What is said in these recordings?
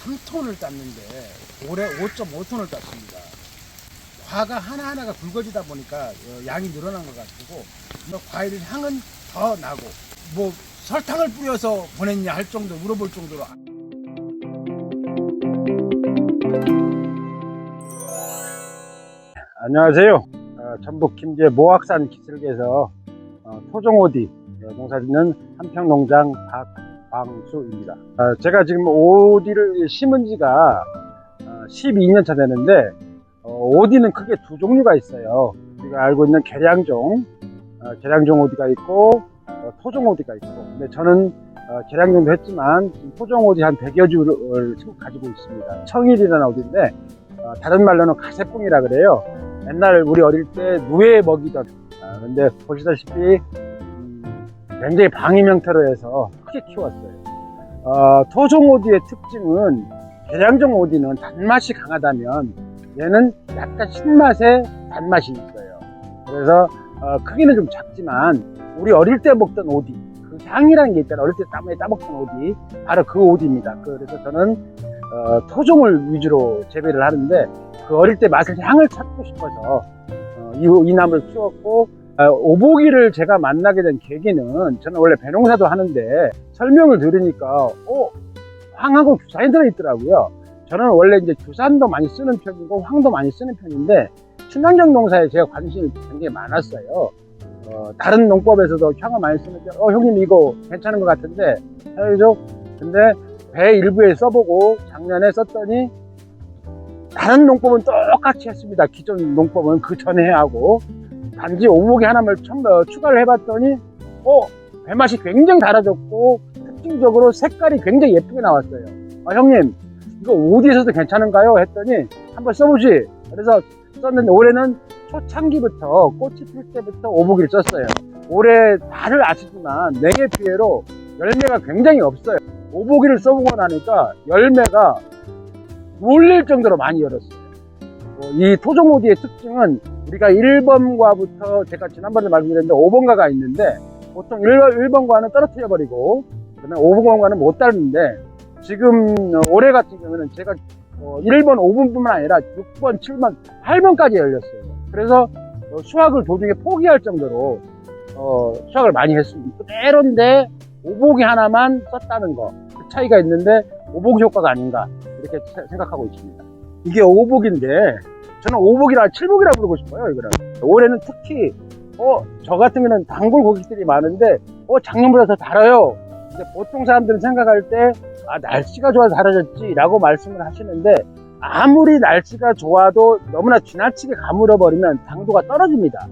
3톤을 땄는데 올해 5.5톤을 땄습니다. 과가 하나하나가 굵어지다 보니까 양이 늘어난 것 같고 과일 향은 더 나고 뭐 설탕을 뿌려서 보냈냐 할 정도 물어볼 정도로. 안녕하세요. 전북 김제 모악산 기슭에서 토종오디 농사짓는 한평농장 박광수입니다. 제가 지금 오디를 심은 지가 12년 차 되는데 오디는 크게 두 종류가 있어요. 우리가 알고 있는 계량종 오디가 있고 토종 오디가 있고, 근데 저는 계량종도 했지만 토종 오디 한 100여 주를 가지고 있습니다. 청일이라는 오디인데 다른 말로는 가세뽕이라 그래요. 옛날 우리 어릴 때 누에 먹이던, 근데 보시다시피 굉장히 방임 형태로 해서 크게 키웠어요. 토종 오디의 특징은 계량종 오디는 단맛이 강하다면 얘는 약간 신맛에 단맛이 있어요. 그래서 크기는 좀 작지만 우리 어릴 때 먹던 오디, 그 향이라는 게 있잖아요. 어릴 때 땀에 따먹던 오디, 바로 그 오디입니다. 그래서 저는 토종을 위주로 재배를 하는데 그 어릴 때 맛을 향을 찾고 싶어서 이 나무를 키웠고, 오보기를 제가 만나게 된 계기는, 저는 원래 배농사도 하는데 설명을 들으니까 황하고 규산이 들어있더라고요. 저는 원래 이제 규산도 많이 쓰는 편이고 황도 많이 쓰는 편인데 친환경 농사에 제가 관심이 굉장히 많았어요. 다른 농법에서도 향을 많이 쓰는데 형님 이거 괜찮은 것 같은데 해야죠. 근데 배 일부에 써보고 작년에 썼더니 다른 농법은 똑같이 했습니다. 기존 농법은 그 전에 하고 단지 오목이 하나만 추가를 해봤더니 배맛이 굉장히 달아졌고 특징적으로 색깔이 굉장히 예쁘게 나왔어요. 형님 이거 오디에서도 괜찮은가요? 했더니 한번 써보지. 그래서 썼는데 올해는 초창기부터 꽃이 필 때부터 오목이를 썼어요. 올해 다들 아시지만 냉해 피해로 열매가 굉장히 없어요. 오보기를 써보고 나니까 열매가 놀릴 정도로 많이 열었어요. 이 토종오디의 특징은 우리가 1번과부터 제가 지난번에 말씀드렸는데 5번과가 있는데 보통 1번과는 떨어뜨려 버리고 그다음에 5번과는 못 따르는데 지금 올해 같은 경우는 제가 1번, 5번뿐만 아니라 6번, 7번, 8번까지 열렸어요. 그래서 수확을 도중에 포기할 정도로 수확을 많이 했습니다. 그대로인데 오보기 하나만 썼다는 거, 그 차이가 있는데 오보기 효과가 아닌가 이렇게 생각하고 있습니다. 이게 오보기인데 저는 오보기라 칠보기라 부르고 싶어요. 이거는 올해는 특히 저 같은 경우는 단골 고객들이 많은데 작년보다 더 달아요. 이제 보통 사람들은 생각할 때 날씨가 좋아서 달아졌지 라고 말씀을 하시는데 아무리 날씨가 좋아도 너무나 지나치게 가물어 버리면 당도가 떨어집니다.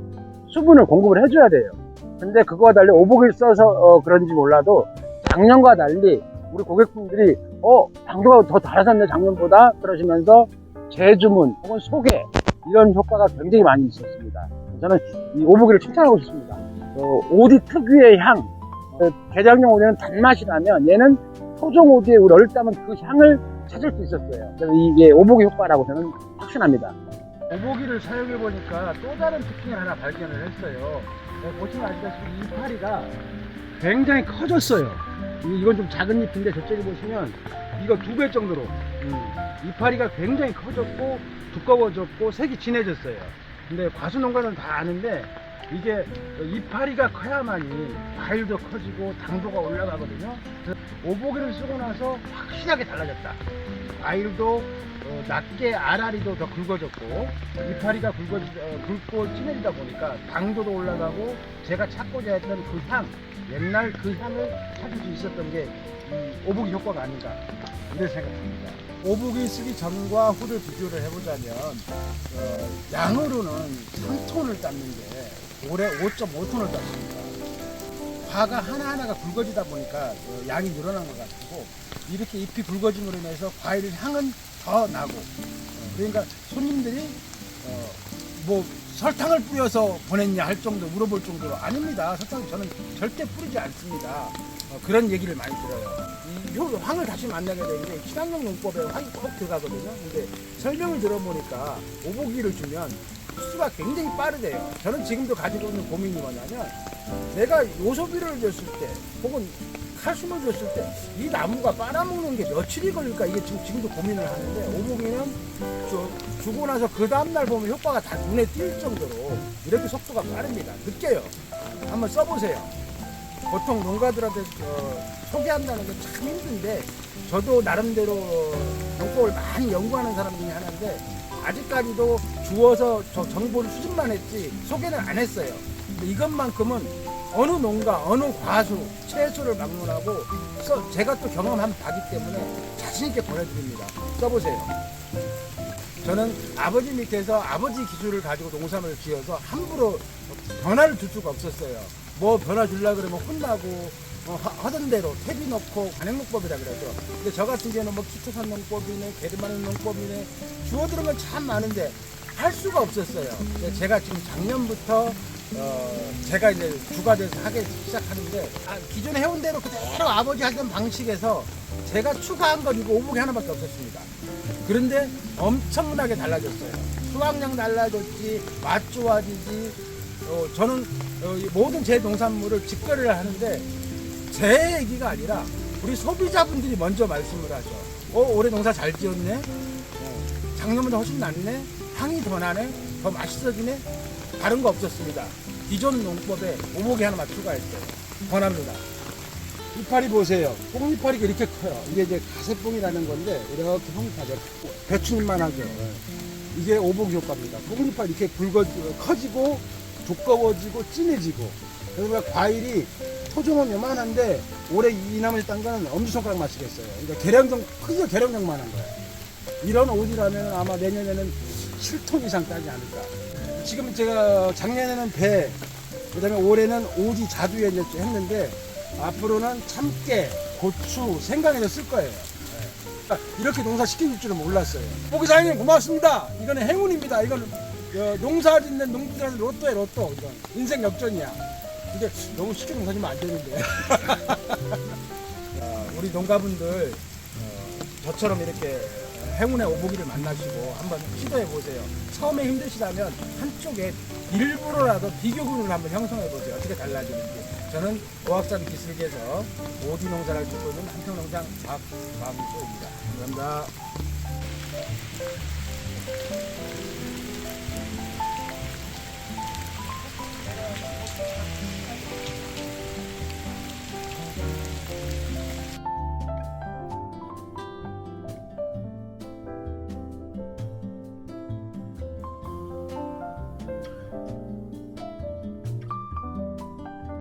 수분을 공급을 해줘야 돼요. 근데 그거와 달리 오복을 써서 그런지 몰라도 작년과 달리 우리 고객분들이 당도가 더 달아졌네 작년보다 그러시면서 재주문 혹은 소개 이런 효과가 굉장히 많이 있었습니다. 저는 이 오복이를 칭찬하고 싶습니다. 오디 특유의 향, 계량종 오디는 단맛이라면 얘는 토종 오디에 우리 어릴 때 하면 그 향을 찾을 수 있었어요. 그래서 이게 오복이 효과라고 저는 확신합니다. 오보기를 사용해 보니까 또 다른 특징을 하나 발견을 했어요. 보시면 아시다시피 이파리가 굉장히 커졌어요. 이건 좀 작은 잎인데 저쪽에 보시면 이거 2배 정도로 이파리가 굉장히 커졌고 두꺼워졌고 색이 진해졌어요. 근데 과수농가는 다 아는데 이게 이파리가 커야만이 과일도 커지고 당도가 올라가거든요. 오보기를 쓰고 나서 확실하게 달라졌다. 과일도 낮게 알알이도 더 굵어졌고 이파리가 굵고 진해지다 보니까 당도도 올라가고 제가 찾고자 했던 그 향, 옛날 그 향을 찾을 수 있었던 게 이 오보기 효과가 아닌가 이런 생각합니다. 오보기 쓰기 전과 후를 비교를 해보자면 양으로는 3톤을 땄는데 올해 5.5톤을 땄습니다. 과가 하나하나가 굵어지다 보니까 양이 늘어난 것 같고 이렇게 잎이 굵어짐으로 인해서 과일 향은 더 나고 그러니까 손님들이 뭐 설탕을 뿌려서 보냈냐 할 정도 물어볼 정도로 아닙니다. 설탕을 저는 절대 뿌리지 않습니다. 그런 얘기를 많이 들어요. 이 황을 다시 만나게 되는 게 친환경 농법에 황이 꼭 들어가거든요. 근데 설명을 들어보니까 오보기를 주면 흡수가 굉장히 빠르대요. 저는 지금도 가지고 있는 고민이 뭐냐면 내가 요소비를 줬을 때 혹은 칼슘을 줬을 때 이 나무가 빨아먹는 게 며칠이 걸릴까 이게 지금도 고민을 하는데 오복이는 주고 나서 그 다음날 보면 효과가 다 눈에 띌 정도로 이렇게 속도가 빠릅니다. 느껴요. 한번 써보세요. 보통 농가들한테 소개한다는 게 참 힘든데 저도 나름대로 농법을 많이 연구하는 사람 중에 하나인데 아직까지도 주워서 저 정보를 수집만 했지 소개는 안 했어요. 근데 이것만큼은 어느 농가, 어느 과수, 채소를 방문하고 제가 또 경험한 바기 때문에 자신있게 보내드립니다. 써보세요. 저는 아버지 밑에서 아버지 기술을 가지고 농산을 지어서 함부로 변화를 줄 수가 없었어요. 뭐 변화 주려고 그러면 혼나고 하던 대로 퇴비 넣고 관행농법이라 그러죠. 근데 저 같은 경우는 뭐 키토산 농법이네, 게르마닌 농법이네, 주워들은 건 참 많은데 할 수가 없었어요. 근데 제가 지금 작년부터 제가 이제 주가 돼서 하기 시작하는데 기존에 해온 대로 그대로 아버지 하던 방식에서 제가 추가한 건 이거 오복이 하나밖에 없었습니다. 그런데 엄청나게 달라졌어요. 수확량 달라졌지, 맛 좋아지지. 저는 모든 제 농산물을 직거래를 하는데 제 얘기가 아니라 우리 소비자분들이 먼저 말씀을 하죠. 올해 농사 잘 지었네. 작년보다 훨씬 낫네. 향이 더 나네. 더 맛있어지네. 다른 거 없었습니다. 기존 농법에 오복이 하나만 추가했어요. 권합니다. 이파리 보세요. 뽕이파리가 이렇게 커요. 이게 이제 가세뽕이라는 건데 이렇게 형태가 배추잎만 하죠. 이게 오복 효과입니다. 뽕이파리 이렇게 커지고 두꺼워지고 진해지고. 그러면 과일이 토종은 요만한데 올해 이 나무에 딴 거는 엄지손가락 마시겠어요. 그러니까 계량종 크기가 계량종만한 거예요. 이런 오디라면 아마 내년에는 7톤 이상 따지 않을까. 지금 제가 작년에는 배, 그다음에 올해는 오디 자두에 이제 했는데 앞으로는 참깨, 고추, 생강에서 쓸 거예요. 이렇게 농사 시켜줄 줄은 몰랐어요. 보기사장님 고맙습니다. 이거는 행운입니다. 이거는 농사 짓는 농부들한테 로또에 로또. 이건 인생 역전이야. 근데 너무 쉽게 농사 지면 안 되는데. 우리 농가분들 저처럼 이렇게 행운의 오복이를 만나시고 한번 시도해 보세요. 처음에 힘드시다면 한쪽에 일부러라도 비교군을 한번 형성해 보세요. 어떻게 달라지는지. 저는 오악산 기술계에서 오디 농사를 짓고 있는 한평농장 박광수입니다. 감사합니다.